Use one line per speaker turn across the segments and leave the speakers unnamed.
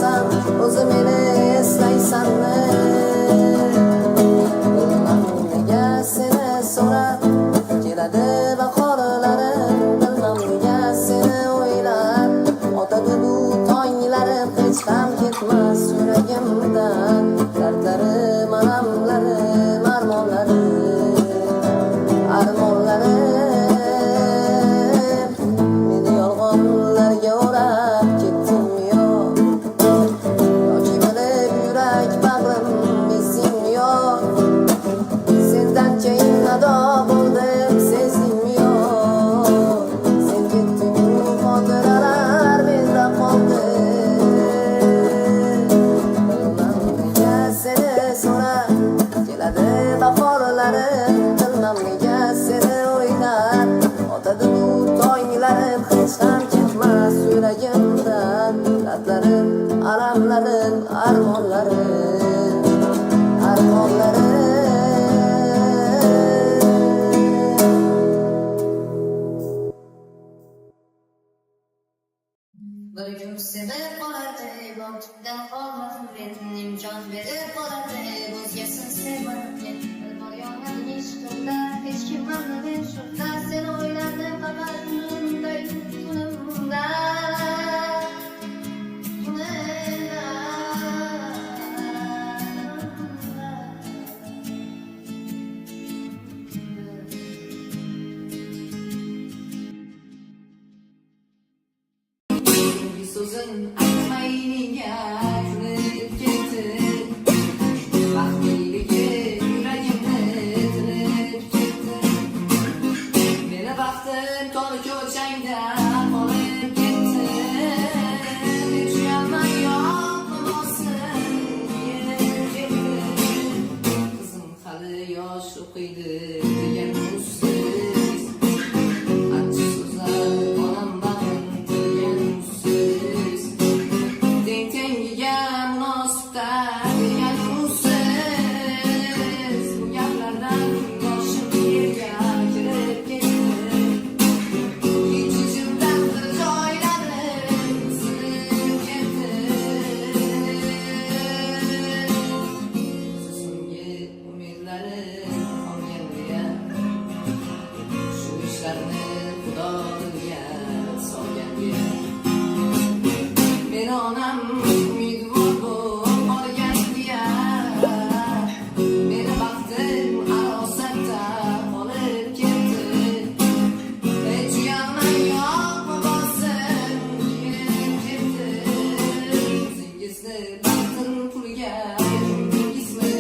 so'rasam o'zi meni eslaysanmi? Bilmam nega seni so'rab keladi bahorlarim, bilmam nega seni o'ylab o'tadi bu tonglarim. Hech ham ketmas yuragimdan dardlarim, alamlarim, armonlarim, meni yolg'onlarga o'rab ketdingmi yo'q, yoki bilib yurak bag'rim esingmi yo'q? Sendan keyin ado bo'ldim sezdingmi yo'q? Sen ketding, xotiralar menda qoldi. Bilmam nega seni so'rab keladi bahorlarim, bilmam nega seni o'ylab o'tadi bu tonglarim. Hech ham ketmas yuragimdan dardlarim, alamlarim, armonlarim,
Bir gün sevib qolardi, boqibdan qolmadim men, imkon berib qolardi, o'zgasin sevmadim men. Bir bor yonadi eshikimda, hech kim men shunda seni o'ylardim faqat tunimda, tunimda.
So'zin aytmay menga kulib ketdi, baxtliligi yuragimni tilib ketdi. Meni baxtim to'la ko'changdan olib ketdi. Hech yonmay yoqmasin yetib ketdi. Qizim hali yosh o'qiydi degan usiz, achchiq so'zlar onam bag'rim tilgan usiz. Tengiga munosibda degan usiz. Bu gaplardan boshim yerga kirib ketdi. Ich-ichimdan bir joylarim sinib ketdi. So'nggi umidlarim qolgandiyam, shu ishlarni Xudoga solgandiyam. Meni onam umidvor bo'lib qolgandiyam, meni baxtim arosatda qolib ketdi. Hech yonmay yoqmasin kelib ketdi. O'zingizni baxtim pulga berdingizmi?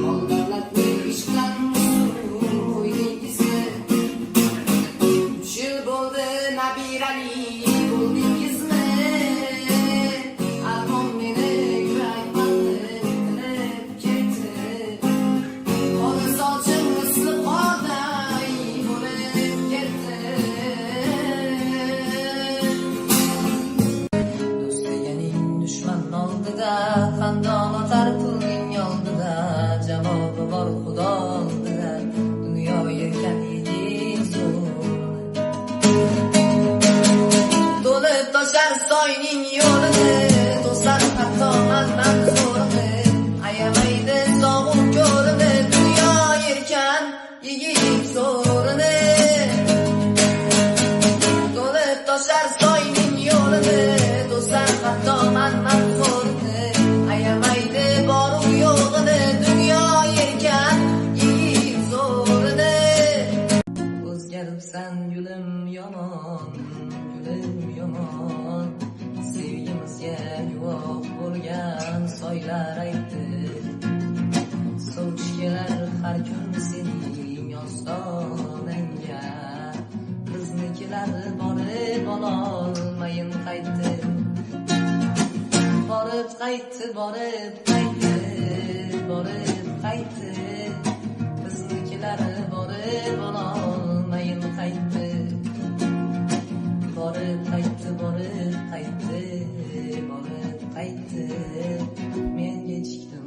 Mol davlatni ishqdan qo'ydingizmi? 3 yil bo'ldi nabirali bo'ldingizmi? Armon meni yurak bag'rim tilib ketdi. Qo'li sochim misli qorday bo'lib ketdi. Do'st deganing dushman oldida, qandoq otar pulning oldida. Javobi bor Xudo oldida, dunyo yerkan yigit zo'rini. To'lib toshar soyning yo'lini, to'sar hatto manman zo'rini. Ayamaydi sovuq ko'rini, dunyo yerkan yigit zo'rini. To'lib toshar soyning yo'lini, to'sar hatto manman zo'rini. Ayamaydi boru yo'g'ini, dunyo yerkan yigit zo'rini. O'zgaribsan gulim yomon, gulim yomon. Sevgimizga guvoh bo'lgan soylar aytdi. Sovchi kelar har kun sening ostonangga. Biznikilar borib ololmayin qaytdi. Borib qaytdi, borib qaytdi, borib qaytdi. Biznikilar borib ololmayin qaytdi. Borib qaytdi, borib qaytdi, borib qaytdi. Men kechikdim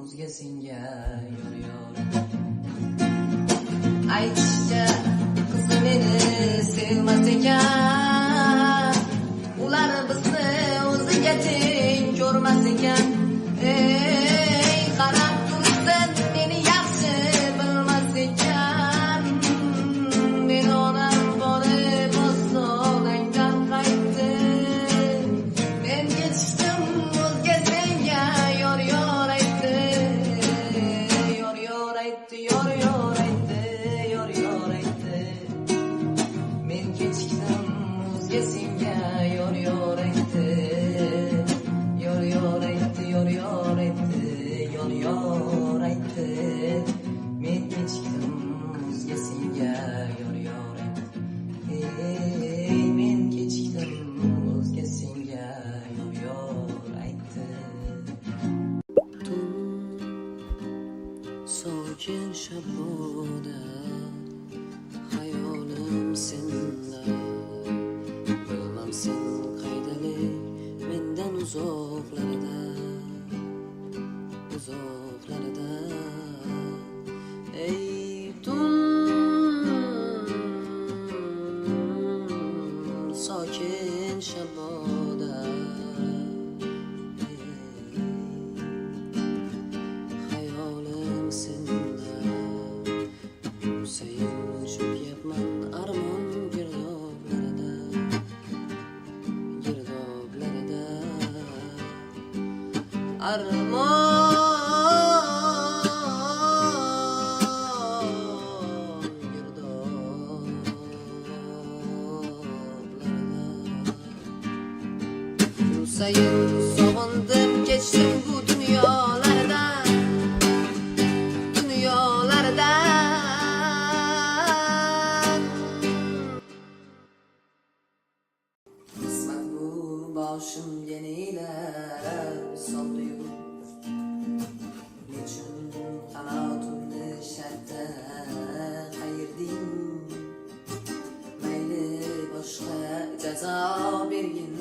o'zga senga yor. Aytishcha qizi meni sevmas ekan, ular bizni o'ziga yor yor etti. Yor yor etti, yor yor etti, yor yor etti. Men kechikdim o'zga senga yor yor etti. Ey men kechikdim o'zga senga yor yor etti. Sokin shabboda hayolim senda. Bilmam sen qaydalik mendan uzoqlarda, uzoqlarda. Ey tun sokin shabboda hayolim senda. Sayin cho'kyapman armon girdoblarida, girdoblarida. Armon girdoblarida. Sayin sog'indim kechdim bu dunyolardan, dunyolardan. Qismat bu boshimga nelar soldi-yu, nechun qanotimni shartdan qayirding? Mayli boshqa jazo bergin